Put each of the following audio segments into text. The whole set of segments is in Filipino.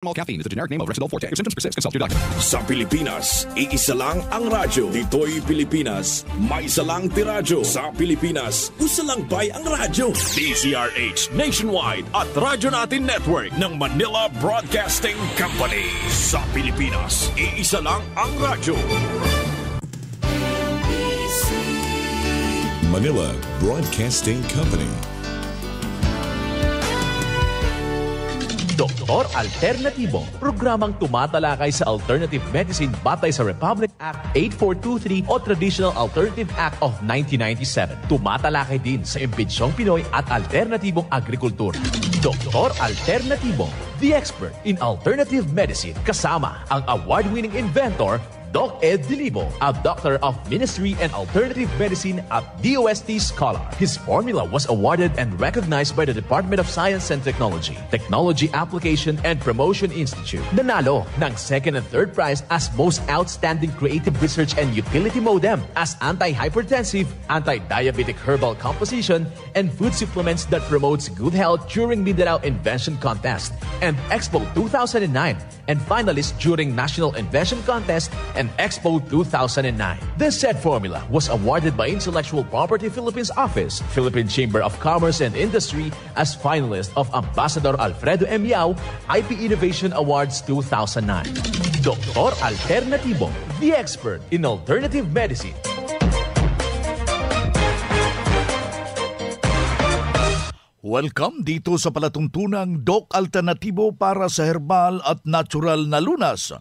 All caffeine is a generic name of Ricidol Forte. If symptoms persist, consult your doctor. Sa Pilipinas, iisa lang ang radyo. Dito'y Pilipinas, may isa lang tiradyo. Sa Pilipinas, usa lang bay ang radyo. DZRH Nationwide at Radyo Natin Network ng Manila Broadcasting Company. Sa Pilipinas, iisa lang ang radyo. Manila Broadcasting Company. Doktor Alternatibo, programang tumatalakay sa alternative medicine batay sa Republic Act 8423 o Traditional Alternative Act of 1997. Tumatalakay din sa imbitsyong Pinoy at alternatibong agrikultura. Doktor Alternatibo, the expert in alternative medicine, kasama ang award-winning inventor Doc Ed Dilibo, a doctor of ministry and alternative medicine at DOST Scholar. His formula was awarded and recognized by the Department of Science and Technology, Technology Application and Promotion Institute. Nanalo ng second and third prize as Most Outstanding Creative Research and Utility Modem as anti-hypertensive, anti-diabetic herbal composition, and food supplements that promotes good health during Mindanao Invention Contest and Expo 2009, and finalist during National Invention Contest and Expo 2009. This said formula was awarded by Intellectual Property Philippines Office, Philippine Chamber of Commerce and Industry as finalist of Ambassador Alfredo M. Yao IP Innovation Awards 2009. Doktor Alternatibo, the expert in alternative medicine. Welcome dito sa palatuntunang Doc Alternatibo para sa herbal at natural na lunas.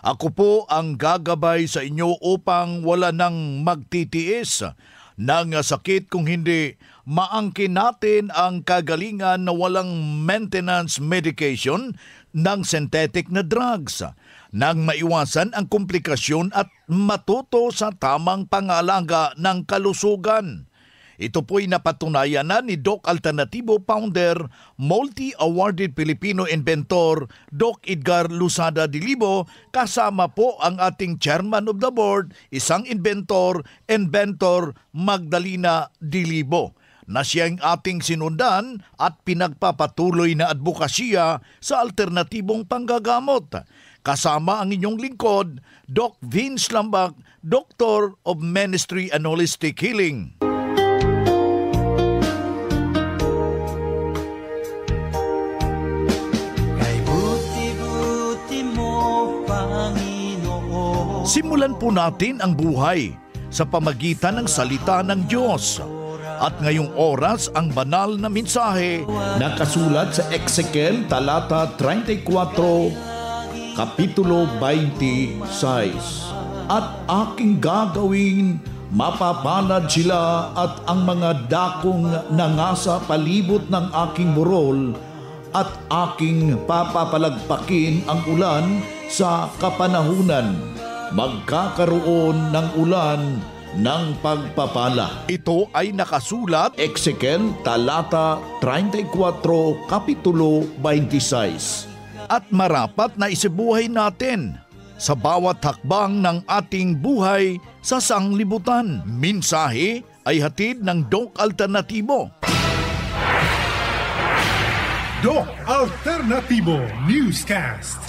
Ako po ang gagabay sa inyo upang wala nang magtitiis ng sakit kung hindi maangkin natin ang kagalingan na walang maintenance medication ng synthetic na drugs nang maiwasan ang komplikasyon at matuto sa tamang pangalaga ng kalusugan. Ito po'y napatunayan na ni Doc Alternatibo founder, multi-awarded Filipino inventor, Doc Edgar Lusada Dilibo, kasama po ang ating chairman of the board, isang inventor Magdalena Dilibo, na siyang ating sinundan at pinagpapatuloy na advokasya sa alternatibong panggagamot. Kasama ang inyong lingkod, Doc Vince Lambak, Doctor of Ministry and Holistic Healing. Simulan po natin ang buhay sa pamagitan ng salita ng Diyos. At ngayong oras ang banal na mensahe nakasulat sa Ezekiel talata 34, kapitulo 26. At aking gagawin, mapapalad sila at ang mga dakong nangasa palibot ng aking burol, at aking papapalagpakin ang ulan sa kapanahunan. Magkakaroon ng ulan ng pagpapala. Ito ay nakasulat Ezekiel talata 34, kapitulo 26. At marapat na isibuhay natin sa bawat hakbang ng ating buhay sa sanglibutan. Mensahe ay hatid ng Doc Alternatibo. Doc Alternatibo Newscast.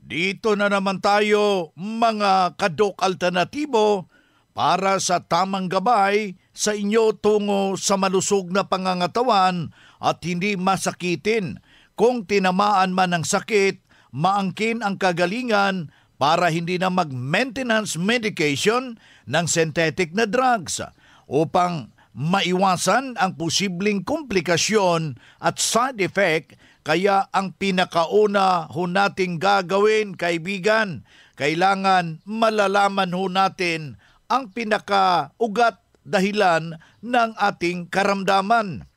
Dito na naman tayo, mga ka-Doc Alternatibo, para sa tamang gabay sa inyo tungo sa malusog na pangangatawan at hindi masakitin. Kung tinamaan man ng sakit, maangkin ang kagalingan para hindi na mag-maintenance medication ng synthetic na drugs upang maiwasan ang posibleng komplikasyon at side effect. Kaya ang pinakauna ho nating gagawin, kaibigan, kailangan malalaman ho natin ang pinakaugat dahilan ng ating karamdaman.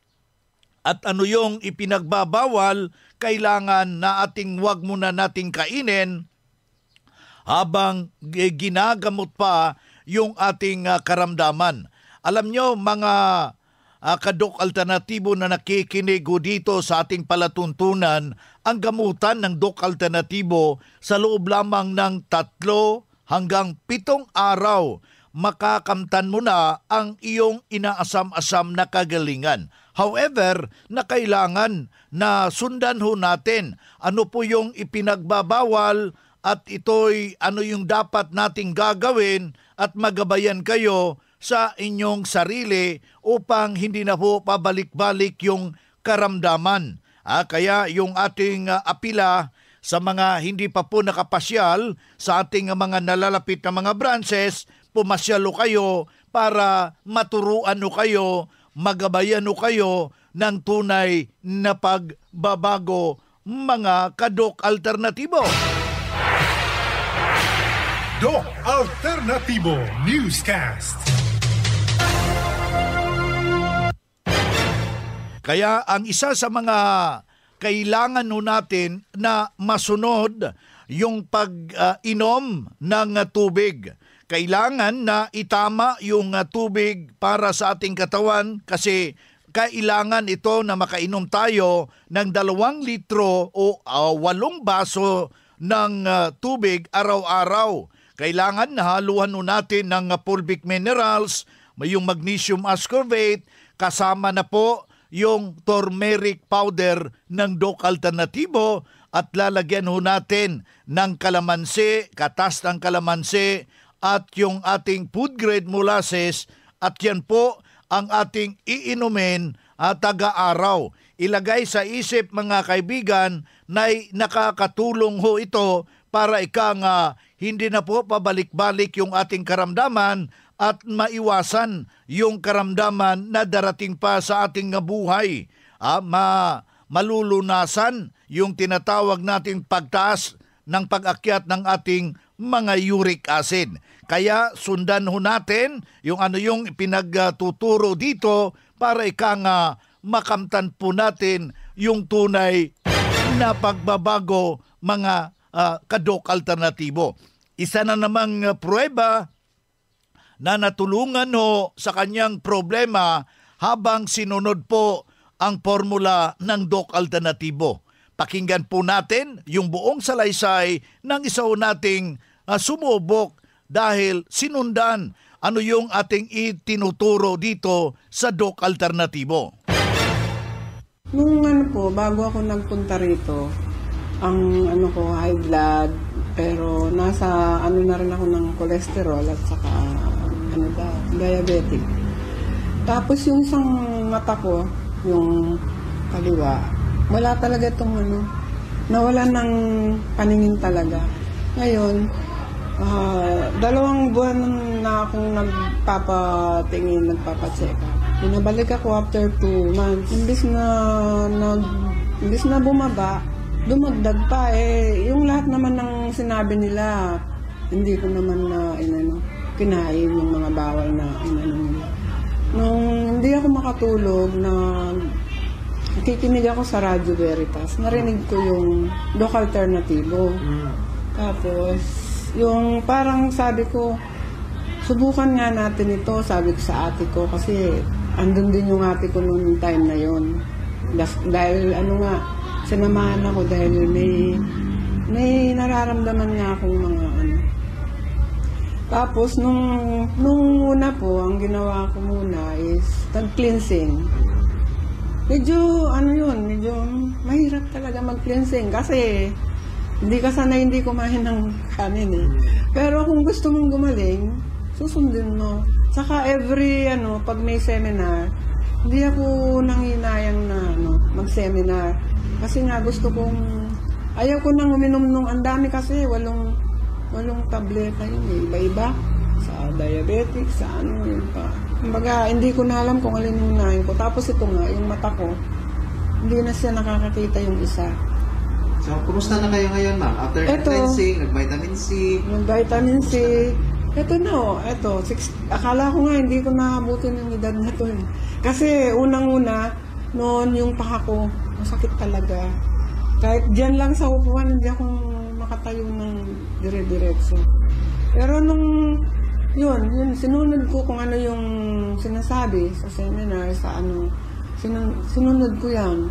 At ano yung ipinagbabawal, kailangan na ating wag muna nating kainin habang ginagamot pa yung ating karamdaman. Alam nyo, mga ka-Doc Alternatibo na nakikinig dito sa ating palatuntunan, ang gamutan ng Doc Alternatibo sa loob lamang ng 3 hanggang 7 araw, makakamtan mo na ang iyong inaasam-asam na kagalingan. However, na kailangan na sundan ho natin ano po yung ipinagbabawal at ito'y ano yung dapat nating gagawin at magabayan kayo sa inyong sarili upang hindi na po pabalik-balik yung karamdaman. Kaya yung ating apila sa mga hindi pa po nakapasyal sa ating mga nalalapit na mga branches, pumasyalo kayo para maturuan o kayo, magabayan o kayo ng tunay na pagbabago, mga Kadok Alternatibo. Doc Alternatibo Newscast. Kaya ang isa sa mga kailangan natin na masunod yung pag-inom ng tubig. Kailangan na itama yung tubig para sa ating katawan kasi kailangan ito na makainom tayo ng 2 litro o 8 baso ng tubig araw-araw. Kailangan na haluan natin ng fulvic minerals, yung magnesium ascorbate, kasama na po yung turmeric powder ng Doc Alternatibo at lalagyan natin ng kalamansi, katas ng kalamansi at yung ating food grade molasses at yan po ang ating iinumin taga-araw. Ilagay sa isip mga kaibigan na nakakatulong ho ito para hindi na po pabalik-balik yung ating karamdaman at maiwasan yung karamdaman na darating pa sa ating buhay. Malulunasan yung tinatawag nating pagtaas ng pag-akyat ng ating mga uric acid. Kaya sundan ho natin yung yung pinagtuturo dito para makamtan po natin yung tunay na pagbabago, mga Kadok Alternatibo. Isa na namang pruweba na natulungan ho sa kanyang problema habang sinunod po ang formula ng Doc Alternatibo. Pakinggan po natin yung buong salaysay ng isa nating sumubok dahil sinundan ano yung ating itinuturo dito sa Doc Alternatibo. Nung bago ako nagpunta rito, ang high blood, pero nasa na rin ako ng cholesterol at saka diabetic. Tapos yung isang mata ko, yung kaliwa, wala talaga itong nawala ng paningin talaga. Ngayon, 2 buwan na akong nagpapatingin, nagpapacheck up. Pinabalik ako after 2 months. Imbis na bumaba, dumagdag pa yung lahat naman ng sinabi nila, hindi ko naman na kinain yung mga bawal na nila. Nung hindi ako makatulog na nakikinig ako sa Radyo Veritas, narinig ko yung Doc Alternatibo. Tapos yung parang sabi ko, subukan nga natin ito, sabi ko sa ate ko, kasi andun din yung ate ko noong time na yon. Dahil sinamahan ako dahil may nararamdaman nga akong mga Tapos nung una po, ang ginawa ko muna is nag-cleansing. Medyo medyo mahirap talaga mag-cleansing kasi hindi ka sanay hindi kumain ng kanin Pero kung gusto mong gumaling, susundin mo. Saka every pag may seminar, hindi ako nanghinayang na mag-seminar. Kasi nga gusto kong, ayaw ko nang uminom nung, ang dami kasi, 8 tableta yun iba-iba. Sa diabetic, sa yun pa. Kumbaga, hindi ko na alam kung alin unahin ko. Tapos ito nga, yung mata ko, hindi na siya nakakakita yung isa. So, kumusta na kayo ngayon, ma'am? After cleansing, nag-vitamin C? Nag-vitamin C. Ito na, akala ko nga, hindi ko naabutin yung edad na to Kasi, unang-una, noon yung paa ko, masakit talaga. Kahit dyan lang sa upuan, hindi ako makatayo ng dire-diretso. Pero nung, yun, sinunod ko kung ano yung sinasabi sa seminar, sinunod ko yan.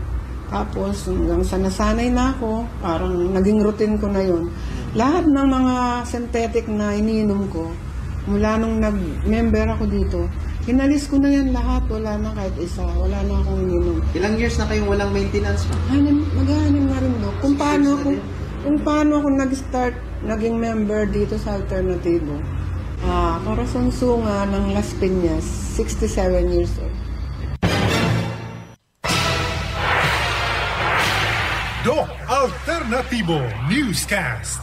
Tapos, hanggang sa nasanay na ako, parang naging routine ko na yun. Lahat ng mga synthetic na iniinom ko, mula nung nag-member ako dito, Hinalis ko na yan lahat. Wala na kahit isa. Wala na akong ininom. Ilang years na kayong walang maintenance, ma'am? Maghahanin na rin, Dok. Kung paano ako nag-start, naging member dito sa Alternatibo. Karasunsunga ng Las Piñas, 67 years old. Doc Alternatibo Newscast.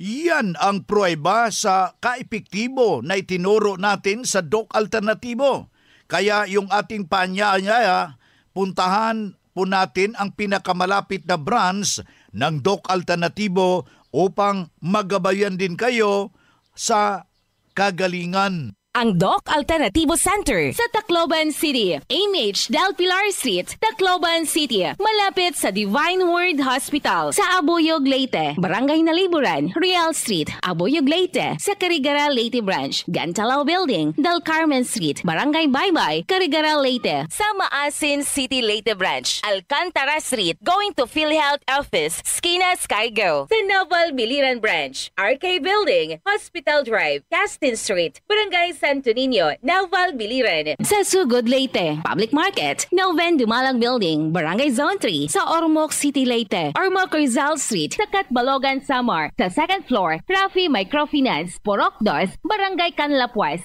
Yan ang pruweba sa kaepektibo na itinuro natin sa Doc Alternatibo. Kaya yung ating paanyaya, puntahan po natin ang pinakamalapit na branch ng Doc Alternatibo upang magabayan din kayo sa kagalingan. Ang Doc Alternativo Center sa Tacloban City, AMH Del Pilar Street, Tacloban City, malapit sa Divine Word Hospital sa Abuyog, Leyte, Barangay Naliburan, Real Street, Abuyog, Leyte, sa Carigara, Leyte Branch, Gantalao Building, Del Carmen Street, Barangay Baybay, Carigara, Leyte, sa Maasin City, Leyte Branch, Alcantara Street, going to PhilHealth Office, Skina Skygo, sa Naval Biliran Branch, RK Building, Hospital Drive, Castin Street, Barangay Santo Niño, Naval Biliran, sa Sugod, Leyte, Public Market, Noven Dumalang Building, Barangay Zone 3, sa Ormoc City, Leyte, Ormoc Rizal Street, sa Catbalogan, Samar, sa 2nd floor, Rafi Microfinance, Porok 2, Barangay Canlapuas.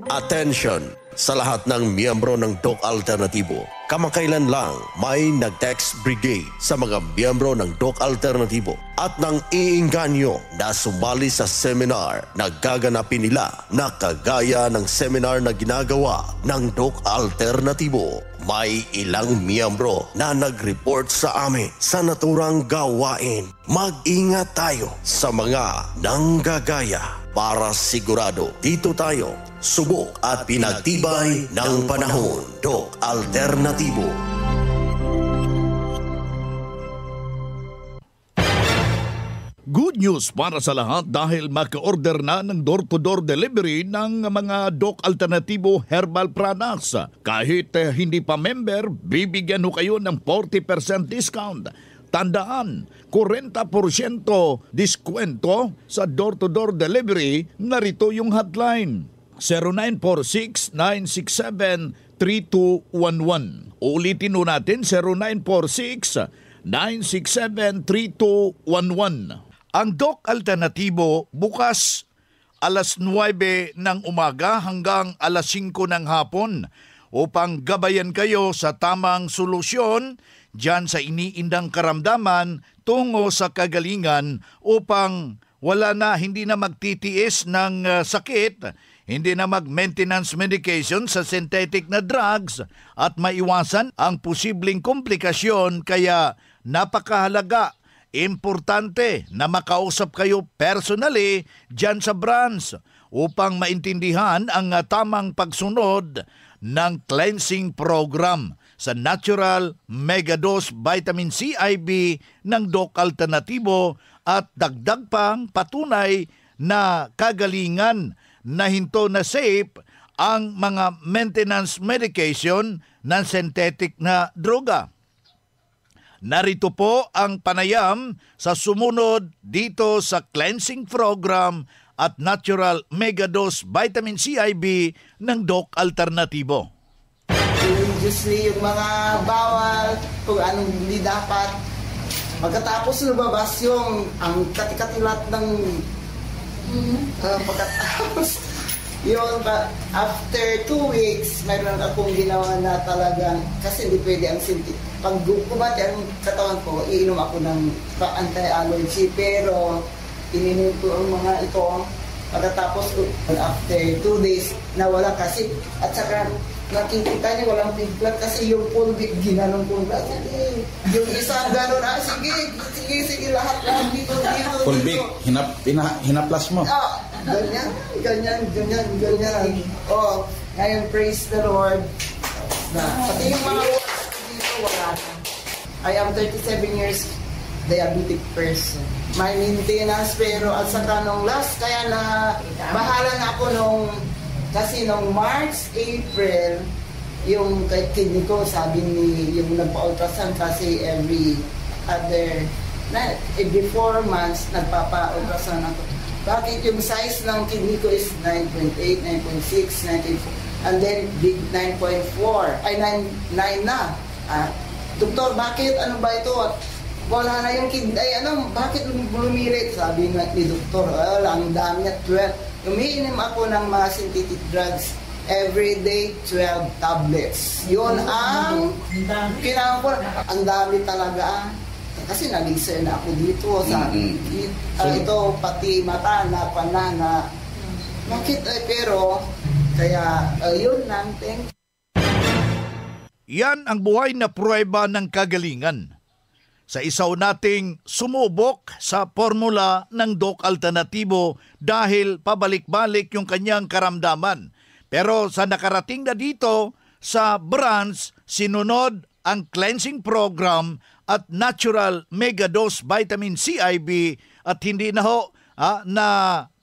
Attention sa lahat ng miyembro ng Doc Alternatibo. Kamakailan lang may nag-text brigade sa mga miyembro ng Doc Alternatibo at nang iinganyo na sumali sa seminar na gaganapin nila na kagaya ng seminar na ginagawa ng Doc Alternatibo. May ilang miyembro na nag-report sa amin sa naturang gawain. Mag-ingat tayo sa mga nanggagaya para sigurado dito tayo subok at pinagtibay ng panahon. Doc Alternatibo. Good news para sa lahat dahil maka-order na ng door-to-door delivery ng mga Doc Alternatibo herbal products. Kahit hindi pa member, bibigyan ho kayo ng 40% discount. Tandaan, 40% diskwento sa door-to-door delivery, narito yung hotline. 0946-967-3211. Ulitin ho natin, 0946-967-3211. Ang Doc Alternatibo bukas alas 9 ng umaga hanggang alas 5 ng hapon upang gabayan kayo sa tamang solusyon dyan sa iniindang karamdaman tungo sa kagalingan upang hindi na magtitiis ng sakit, hindi na mag-maintenance medication sa synthetic na drugs at maiwasan ang posibleng komplikasyon. Kaya napakahalaga, importante na makausap kayo personally dyan sa branch upang maintindihan ang tamang pagsunod ng cleansing program sa Natural Megadose Vitamin C IV ng Doc Alternatibo at dagdag pang patunay na kagalingan na hinto na safe ang mga maintenance medication ng synthetic na droga. Narito po ang panayam sa sumunod dito sa cleansing program at Natural Megadose Vitamin C IV ng Doc Alternatibo. Usually yung mga bawal, kung anong hindi dapat. Pagkatapos lumabas yung ang katikatilat ng pagkatapos yun, after 2 weeks, mayroon akong ginawa na talagang, kasi hindi pwede ang sinti. Pag kumati ang katawan ko, iinom ako ng anti-allergy, pero ininom ko ang mga ito. Pagkatapos, after 2 days, nawala kasi, at saka nakikita niyo walang piglat kasi yung pulbik ginanong ko. Yung isa gano'n, sige, lahat dito. Pulbik, hinaplas mo. Ganyan. Oh, ngayon, praise the Lord. Pati yung mga dito, wala na. I am 37 years diabetic person. May maintenance, pero at saka nung last, kaya na bahala na ako kasi nung March, April, yung kay kidney ko, sabi ni yung nagpa-ultrasound kasi every other every 4 months, nagpapa-ultrasound ako. Bakit yung size ng kidney ko is 9.8, 9.6, 9.4, and then big 9.4, ay 9 na. Doktor, bakit? Ano ba ito? Wala na yung kidney, bakit lumilit? Sabi ni doktor, ang dami niya, 12. Umiinom ako ng mga synthetic drugs every day, 12 tablets. Yun ang kailangan ko. Ang dami talaga. Kasi nag-exer na ako dito. Ito, pati mata na panana. Bakit? Pero, kaya, yun lang. Thank you. Yan ang buhay na pruweba ng kagalingan. Sa isaw nating sumubok sa formula ng Doc Alternatibo dahil pabalik-balik yung kanyang karamdaman. Pero sa nakarating na dito sa branch, sinunod ang cleansing program at natural megadose vitamin C IV at hindi na na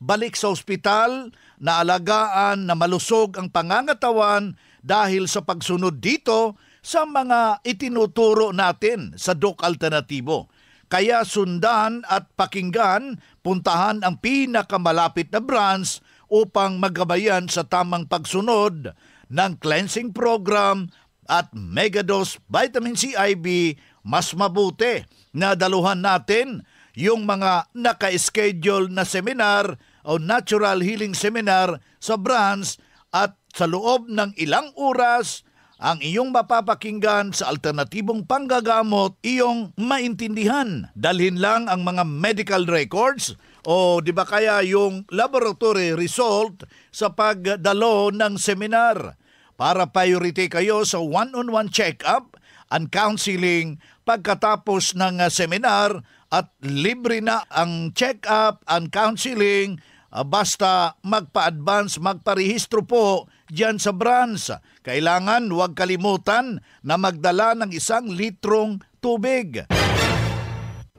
balik sa ospital, na alagaan na malusog ang pangangatawan dahil sa pagsunod dito sa mga itinuturo natin sa Doc Alternatibo. Kaya sundan at pakinggan, puntahan ang pinakamalapit na branch upang magabayan sa tamang pagsunod ng cleansing program at megadose vitamin C IV. Mas mabuti na daluhan natin yung mga naka-schedule na seminar o natural healing seminar sa branch at sa loob ng ilang oras ang iyong mapapakinggan sa alternatibong panggagamot, iyong maintindihan. Dalhin lang ang mga medical records o di ba kaya yung laboratory result sa pagdalo ng seminar para priority kayo sa one-on-one check-up and counseling pagkatapos ng seminar at libre na ang check-up and counseling basta magpa-advance, magparehistro po diyan sa branch. Kailangan huwag kalimutan na magdala ng 1 litrong tubig.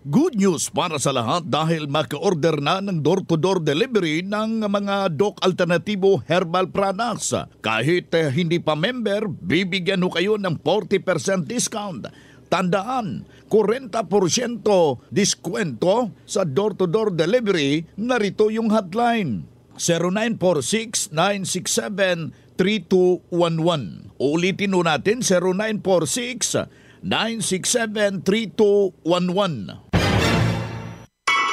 Good news para sa lahat dahil maka-order na ng door-to-door delivery ng mga Doc Alternatibo herbal products. Kahit hindi pa member, bibigyan ho kayo ng 40% discount. Tandaan, 40% diskwento sa door-to-door delivery. Narito yung hotline, 0946-967-3211. Ulitin ho natin, 0946-967-3211.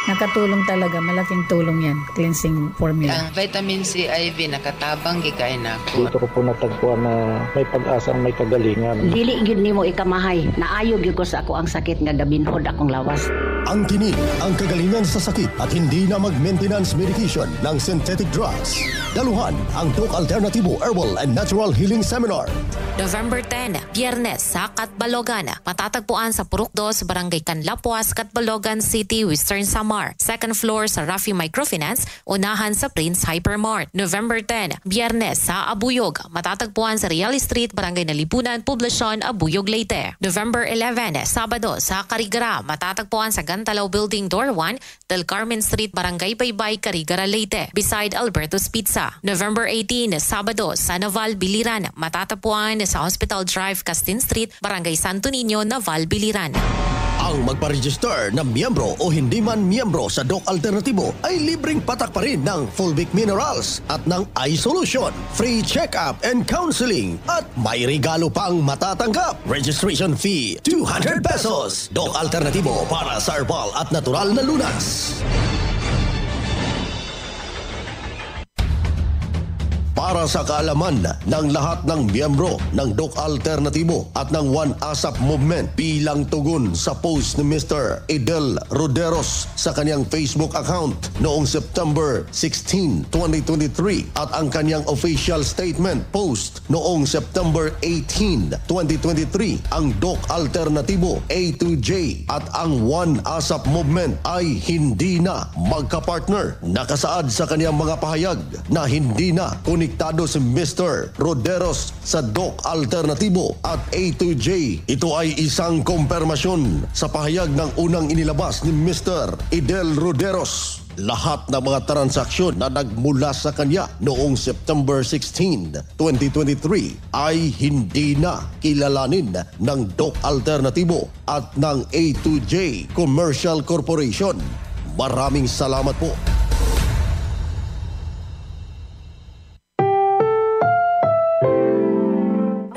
Nakatulong talaga, malaking tulong yan, cleansing formula. Ang vitamin C IV nakatabang gikay na ako. Dito ko po natagpuan na may pag-asang may kagalingan. Dili gyud nimo ikamahay, naayo gyud ko sa ako ang sakit nga gabinhod akong lawas. Ang tinig, ang kagalingan sa sakit at hindi na mag-maintenance medication ng synthetic drugs. Daluhan ang Doc Alternatibo Herbal and Natural Healing Seminar. November 10, Biyernes sa Catbalogan. Matatagpuan sa Purok 2, Barangay Canlapuas, Catbalogan City, Western Samar. Second floor sa Rafi Microfinance, unahan sa Prince Hypermart. November 10, Biyernes sa Abuyog. Matatagpuan sa Real Street, Barangay Nalipunan, Poblacion, Abuyog, Leyte. November 11, Sabado sa Carigara. Matatagpuan sa Gantalaw Building Door 1, Del Carmen Street, Barangay Baybay, Carigara, Leyte. Beside Alberto's Pizza. November 18, Sabado sa Naval, Biliran. Matatagpuan sa Hospital Drive, Castin Street, Barangay Santo Niño, Naval, Biliran. Ang magpa-register na miyembro o hindi man miyembro sa Doc Alternatibo ay libreng patak pa rin ng Fulvic Minerals at ng iSolution, free check-up and counseling at may regalo pang matatanggap. Registration fee, 200 pesos. Doc Alternatibo para sa herbal at natural na lunas. Para sa kaalaman ng lahat ng miyembro ng Doc Alternatibo at ng One ASAP Movement bilang tugon sa post ni Mr. Idel Roderos sa kanyang Facebook account noong September 16, 2023 at ang kanyang official statement post noong September 18, 2023, ang Doc Alternatibo A to J at ang One ASAP Movement ay hindi na magkapartner. Nakasaad sa kanyang mga pahayag na hindi na konektado si Mr. Roderos sa Doc Alternatibo at A to J. Ito ay isang kumpirmasyon sa pahayag ng unang inilabas ni Mr. Idel Roderos. lahat ng mga transaksyon na nagmula sa kanya noong September 16, 2023 ay hindi na kilalanin ng Doc Alternatibo at ng A2J Commercial Corporation. Maraming salamat po.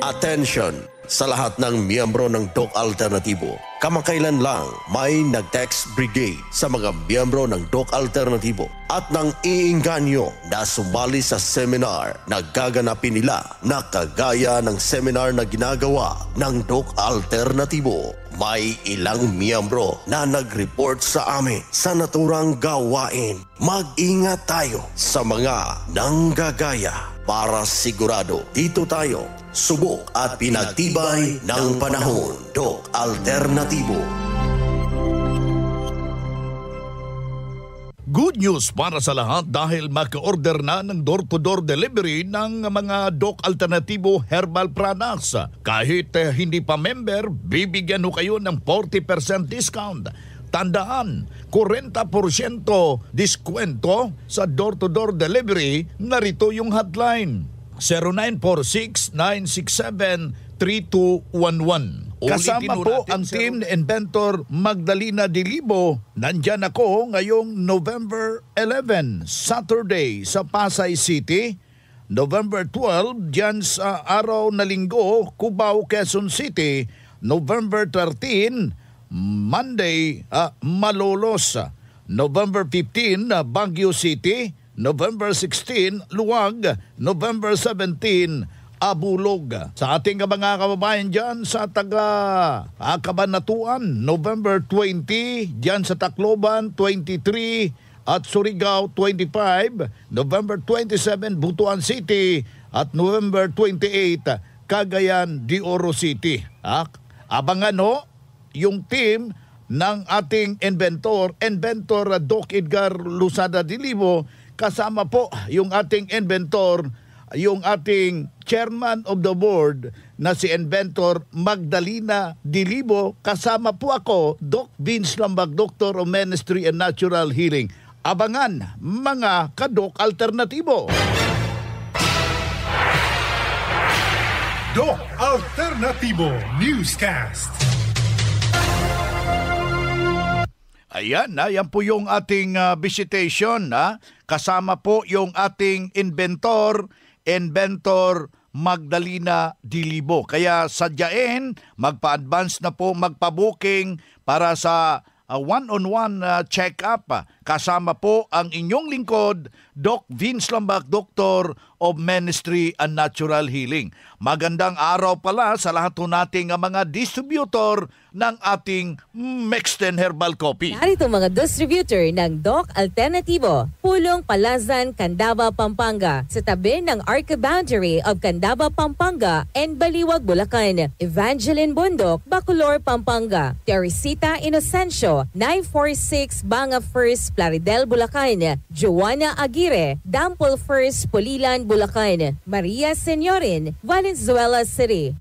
Attention sa lahat ng miyembro ng Doc Alternatibo. Kamakailan lang may nag-text brigade sa mga miyembro ng Doc Alternatibo at nang iinganyo na sumali sa seminar na gaganapin nila na kagaya ng seminar na ginagawa ng Doc Alternatibo. May ilang miyembro na nag-report sa amin sa naturang gawain. Mag-ingat tayo sa mga nanggagaya para sigurado dito tayo subok at pinagtibay ng panahon. Doc Alternatibo. Good news para sa lahat dahil mag-order na ng door-to-door delivery ng mga Doc Alternatibo herbal products. Kahit hindi pa member, bibigyan ho kayo ng 40% discount. Tandaan, 40% diskwento sa door-to-door delivery. Narito yung hotline, 0946-967-3211. Kasama po ang team ni Inventor Magdalena Dilibo. Nandyan ako ngayong November 11, Saturday sa Pasay City. November 12, dyan sa araw na linggo, Cubao, Quezon City. November 13, Monday, Malolos. November 15, Baguio City. November 16, Luwag. November 17, Abulog. Sa ating mga kababayan dyan sa Cabanatuan, November 20, dyan sa Tacloban, 23, at Surigao, 25, November 27, Butuan City, at November 28, Cagayan de Oro City. Abangan ho yung team ng ating inventor Doc Edgar Lusada Dilibo, kasama po yung ating inventor, yung ating chairman of the board na si Inventor Magdalena Dilibo. Kasama po ako, Doc Vince Lambag, Doctor of Ministry and Natural Healing. Abangan mga ka-Doc Alternatibo. Doc Alternatibo Newscast. Ayan po yung ating visitation. Kasama po yung ating inventor Magdalena Dilibo. Kaya sadyain, magpa-advance na po, magpa-booking para sa one-on-one check-up. Kasama po ang inyong lingkod, Doc Vince Lambak, Doctor of Ministry and Natural Healing. Magandang araw pala sa lahat po nating mga distributor ng ating Mexten Herbal Coffee. Narito mga distributor ng Doc Alternatibo, Pulong Palazan, Candaba, Pampanga, sa tabi ng Arca Boundary of Candaba, Pampanga and Baliwag, Bulacan. Evangeline Bundok, Bacolor, Pampanga. Teresita Inocencio, 946 Banga First, Plaridel, Bulacan. Joanna Aguirre, Dampol First, Pulilan, Bulacan. Maria Senyorin, Valenzuela City.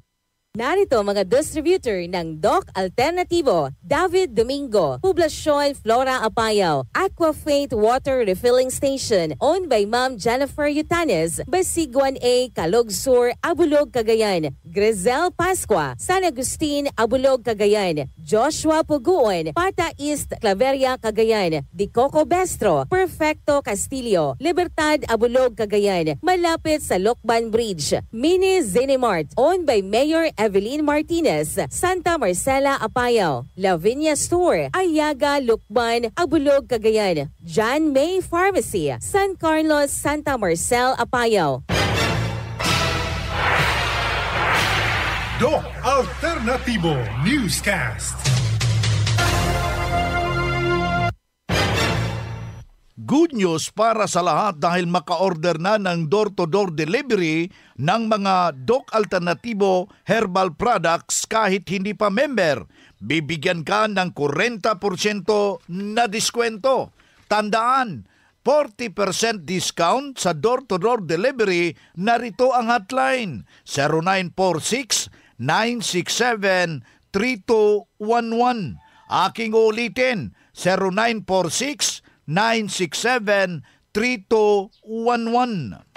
Narito mga distributor ng Doc Alternatibo, David Domingo, Poblacion, Flora, Apayao, Aquafate Water Refilling Station, owned by Ma'am Jennifer Yutanes, Basiguan A, Calog Sur, Abulog, Cagayan, Grizel Pasqua, San Agustin, Abulog, Cagayan, Joshua Puguon, Pata East, Claveria, Cagayan, Dicoco Bestro, Perfecto Castillo, Libertad, Abulog, Cagayan, malapit sa Lokban Bridge, Mini Zinimart, owned by Mayor Evelyn Martinez, Santa Marcela, Apayao, Lavinia Store, Ayaga, Lukban, Abulog, Cagayan, John May Pharmacy, San Carlos, Santa Marcel, Apayao. Doc Alternatibo Newscast. Good news para sa lahat dahil maka-order na ng door-to-door delivery ng mga Doc Alternatibo herbal products kahit hindi pa member. Bibigyan ka ng 40% na diskwento. Tandaan, 40% discount sa door-to-door delivery. Narito ang hotline, 0946-967-3211. Aking ulitin, 0946 0917-967-3211.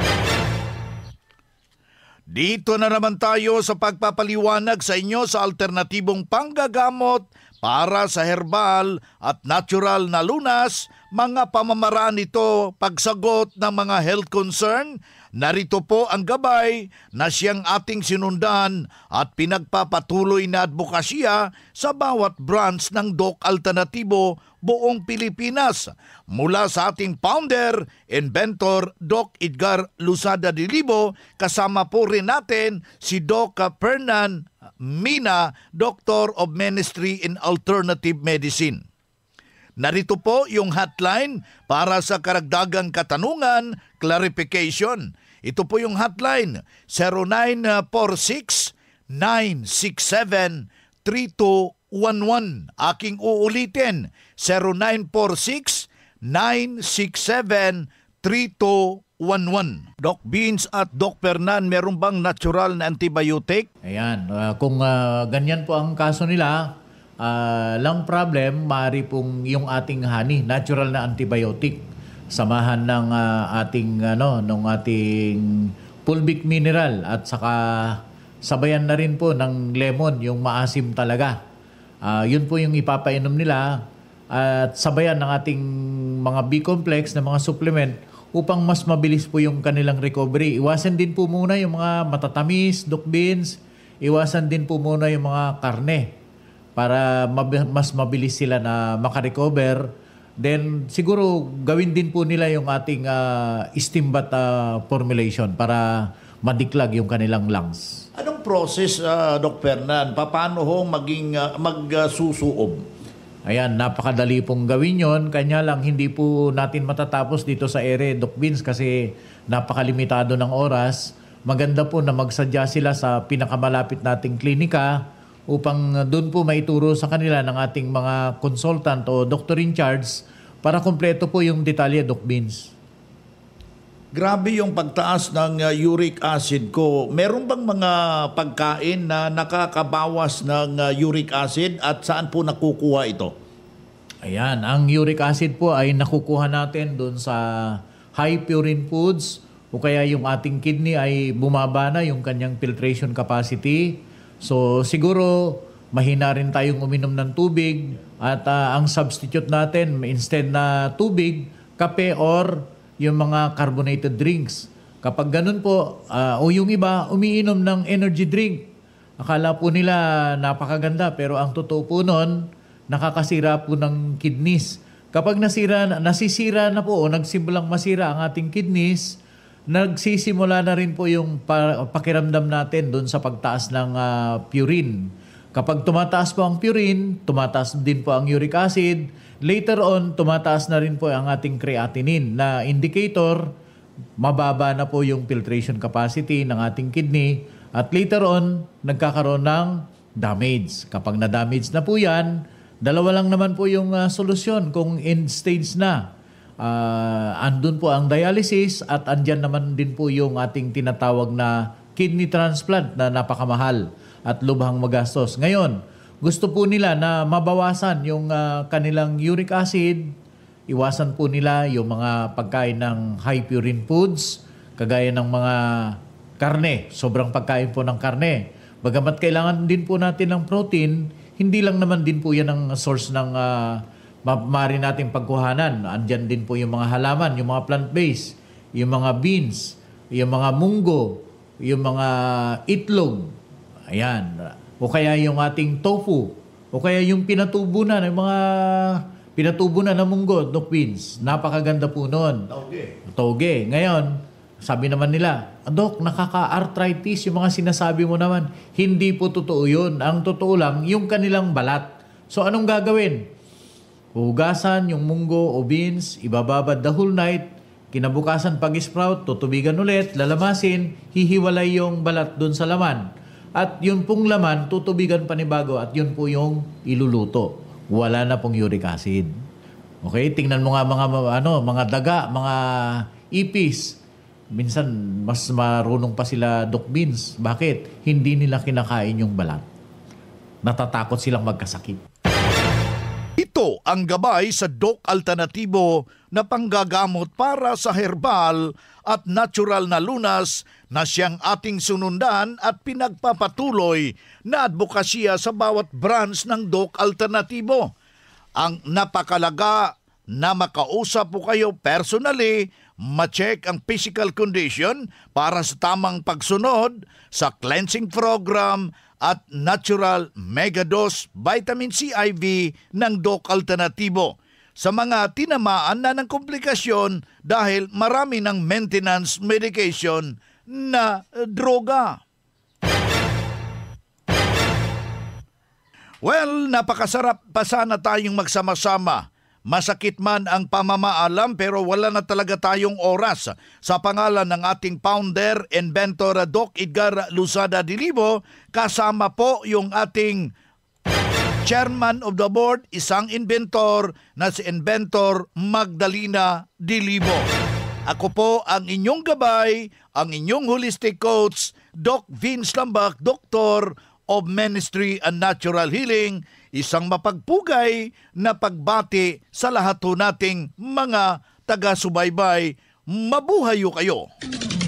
Dito na naman tayo sa pagpapaliwanag sa inyo sa alternatibong panggagamot para sa herbal at natural na lunas, mga pamamaraan nito pagsagot ng mga health concern. Narito po ang gabay na siyang ating sinundan at pinagpapatuloy na advokasya sa bawat branch ng Doc Alternatibo buong Pilipinas. Mula sa ating founder, inventor Doc Edgar Luzada de Libo, kasama po rin natin si Doc Fernan Mina, Doctor of Ministry in Alternative Medicine. Narito po yung hotline para sa karagdagang katanungan, clarification. Ito po yung hotline, 0946-967-3211. Aking uulitin, 0946-967-3211. Doc Beans at Doc Fernan, meron bang natural na antibiotic? Ayan, kung ganyan po ang kaso nila, lang problem, maaari pong yung ating honey, natural na antibiotic, samahan ng ating fulvic mineral at saka sabayan na rin po ng lemon, yung maasim talaga. Yun po yung ipapainom nila at sabayan ng ating mga B-complex na mga supplement upang mas mabilis po yung kanilang recovery. Iwasan din po muna yung mga matatamis, Doc Beans, iwasan din po muna yung mga karne para mas mabilis sila na makarecover. Then siguro gawin din po nila yung ating steam bath formulation para madiklag yung kanilang lungs. Anong process, Doc Fernan? Paano ho magsusuob? Ayan, napakadali pong gawin yon. Kanya lang hindi po natin matatapos dito sa ere, Doc Beans, kasi napakalimitado ng oras. Maganda po na magsadya sila sa pinakamalapit nating klinika upang doon po maituro sa kanila ng ating mga consultant o doctor in charge para kumpleto po yung detalye, Doc Beans. Grabe yung pagtaas ng uric acid ko. Meron bang mga pagkain na nakakabawas ng uric acid at saan po nakukuha ito? Ayan, ang uric acid po ay nakukuha natin doon sa high purine foods o kaya yung ating kidney ay bumaba na yung kanyang filtration capacity. So siguro mahina rin tayong uminom ng tubig at ang substitute natin instead na tubig, kape or yung mga carbonated drinks. Kapag ganun po, o yung iba umiinom ng energy drink. Akala po nila napakaganda pero ang totoo po nun, nakakasira po ng kidneys. Kapag nasisira na po o nagsimulang masira ang ating kidneys, nagsisimula na rin po yung pakiramdam natin doon sa pagtaas ng purine. Kapag tumataas po ang purine, tumataas din po ang uric acid. Later on, tumataas na rin po ang ating creatinine na indicator, mababa na po yung filtration capacity ng ating kidney. At later on, nagkakaroon ng damage. Kapag na-damage na po yan, dalawa lang naman po yung solusyon kung end stage na. Andun po ang dialysis at andyan naman din po yung ating tinatawag na kidney transplant na napakamahal at lubhang magastos. Ngayon, gusto po nila na mabawasan yung kanilang uric acid, iwasan po nila yung mga pagkain ng high purine foods, kagaya ng mga karne, sobrang pagkain po ng karne. Bagamat kailangan din po natin ng protein, hindi lang naman din po yan ang source ng maaari nating pagkuhanan. Andyan din po yung mga halaman, yung mga plant-based, yung mga beans, yung mga munggo, yung mga itlog. Ayan. O kaya yung ating tofu. O kaya yung pinatubo na ng mga pinatubo na ng munggo, Doc Beans. Napakaganda po nun. Toge. Ngayon, sabi naman nila, Doc, nakaka-arthritis yung mga sinasabi mo naman. Hindi po totoo yun. Ang totoo lang, yung kanilang balat. So anong gagawin? Hugasan yung munggo o beans, ibababad the whole night, kinabukasan pag-sprout, tutubigan ulit, lalamasin, hihiwalay yung balat dun sa laman. At yun pong laman, tutubigan panibago at yun po yung iluluto. Wala na pong uric acid. Okay, tingnan mo nga mga daga, mga ipis. Minsan, mas marunong pa sila, Doc Beans. Bakit? Hindi nila kinakain yung balat. Natatakot silang magkasakit. Ito ang gabay sa Doc Alternatibo na panggagamot para sa herbal at natural na lunas na siyang ating sunundan at pinagpapatuloy na advokasya sa bawat branch ng Doc Alternatibo. Ang napakalaga na makausap po kayo personally, ma-check ang physical condition para sa tamang pagsunod sa cleansing program at natural megadose vitamin C IV ng Doc Alternatibo sa mga tinamaan na ng komplikasyon dahil marami ng maintenance medication na droga. Well, napakasarap pa sana tayong magsama-sama. Masakit man ang pamamaalam pero wala na talaga tayong oras. Sa pangalan ng ating founder, inventor Doc Edgar Luzada Dilibo, kasama po yung ating chairman of the board, isang inventor na si Inventor Magdalena Dilibo. Ako po ang inyong gabay, ang inyong holistic coach, Doc Vince Lambak, Doctor of Ministry and Natural Healing, isang mapagpugay na pagbati sa lahat ho nating mga taga-subaybay. Mabuhay kayo!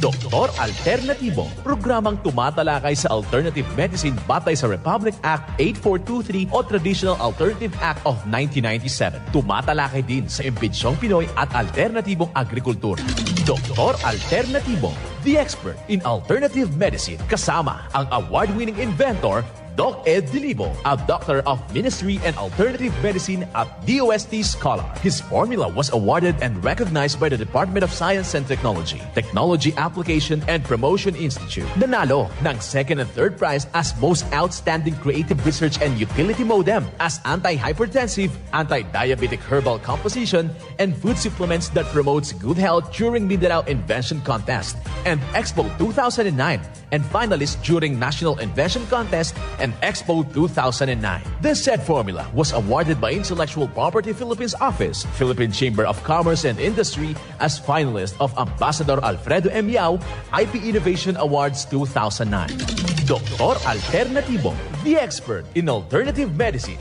Doktor Alternatibo, programang tumatalakay sa alternative medicine batay sa Republic Act 8423 o Traditional Alternative Act of 1997. Tumatalakay din sa imbitsyong Pinoy at alternatibong agrikultura. Doktor Alternatibo, the expert in alternative medicine, kasama ang award-winning inventor Doc Ed Dilibo, a doctor of ministry and alternative medicine at DOST Scholar. His formula was awarded and recognized by the Department of Science and Technology, Technology Application and Promotion Institute. Nanalo ng second and third prize as Most Outstanding Creative Research and Utility Modem as anti-hypertensive, anti-diabetic herbal composition, and food supplements that promotes good health during Mindanao Invention Contest and Expo 2009, and finalist during National Invention Contest and Expo 2009. This said formula was awarded by Intellectual Property Philippines Office, Philippine Chamber of Commerce and Industry as finalist of Ambassador Alfredo M. Yao IP Innovation Awards 2009. Doktor Alternatibo, the expert in alternative medicine.